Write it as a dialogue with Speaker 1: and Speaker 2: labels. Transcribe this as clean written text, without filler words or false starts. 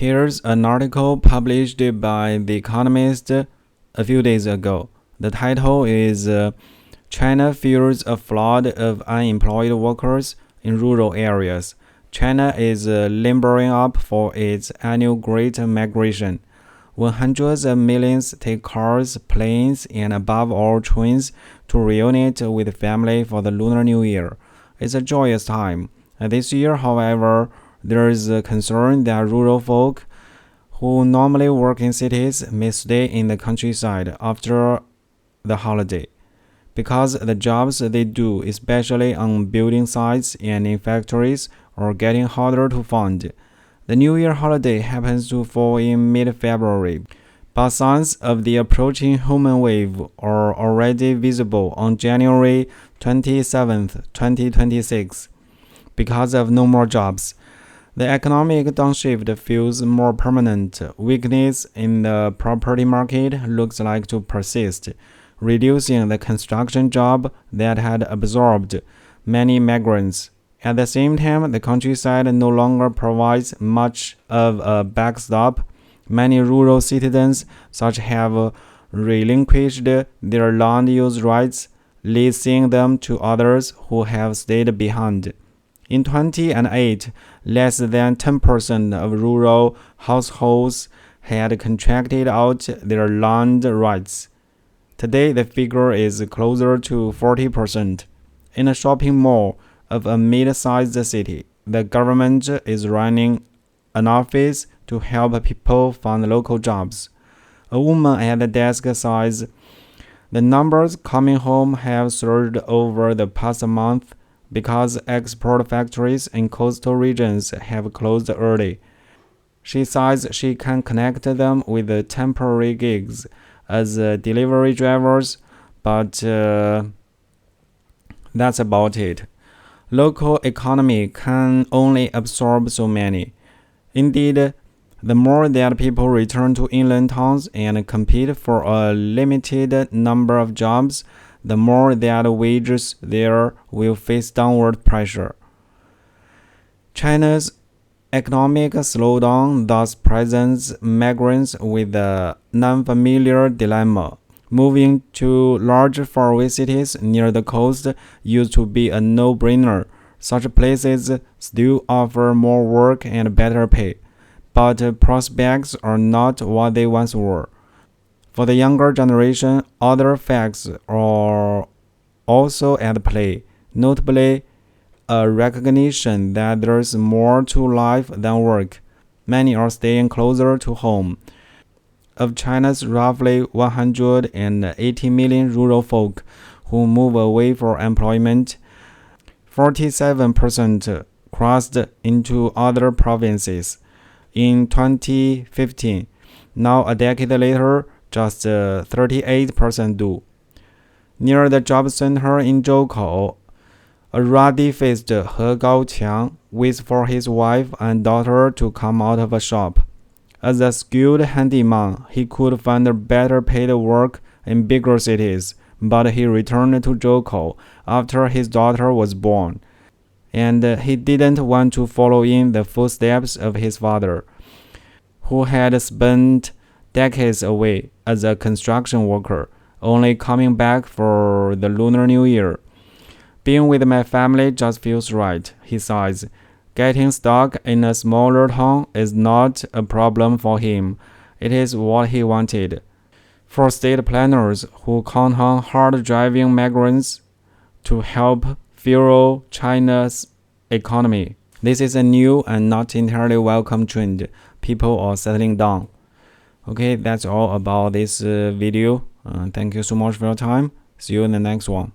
Speaker 1: Here's an article published by The Economist a few days ago. The title is China Fears a Flood of Unemployed Workers in Rural Areas. China is limbering up for its annual Great Migration, when hundreds of millions take cars, planes, and above all trains to reunite with family for the Lunar New Year. It's a joyous time. This year, however, there is a concern that rural folk who normally work in cities may stay in the countryside after the holiday, because the jobs they do, especially on building sites and in factories, are getting harder to find. The New Year holiday happens to fall in mid-February, but signs of the approaching human wave are already visible on January 27th, 2026. Because of no more jobs, the economic downshift feels more permanent. Weakness in the property market looks like to persist, reducing the construction job that had absorbed many migrants. At the same time, the countryside no longer provides much of a backstop. Many rural citizens such have relinquished their land use rights, leasing them to others who have stayed behind. In 2008, less than 10% of rural households had contracted out their land rights. Today, the figure is closer to 40%. In a shopping mall of a mid-sized city, the government is running an office to help people find local jobs. A woman at the desk says, "The numbers coming home have surged over the past month because export factories in coastal regions have closed early." She says she can connect them with temporary gigs as delivery drivers, but that's about it. Local economy can only absorb so many. Indeed, the more that people return to inland towns and compete for a limited number of jobs, the more that wages there will face downward pressure. China's economic slowdown thus presents migrants with a non-familiar dilemma. Moving to large faraway cities near the coast used to be a no-brainer. Such places still offer more work and better pay, but prospects are not what they once were. For the younger generation, other facts are also at play, notably a recognition that there's more to life than work. Many are staying closer to home. Of China's roughly 180 million rural folk who move away for employment, 47% crossed into other provinces in 2015. Now, a decade later, just 38% do. Near the job center in Zhoukou, a ruddy-faced He Gaoqiang waits for his wife and daughter to come out of a shop. As a skilled handyman, he could find better paid work in bigger cities, but he returned to Zhoukou after his daughter was born, and he didn't want to follow in the footsteps of his father, who had spent decades away as a construction worker, only coming back for the Lunar New Year. "Being with my family just feels right," he says. Getting stuck in a smaller town is not a problem for him. It is what he wanted. For state planners who count on hard-driving migrants to help fuel China's economy, this is a new and not entirely welcome trend. People are settling down. Okay, that's all about this video. Thank you so much for your time. See you in the next one.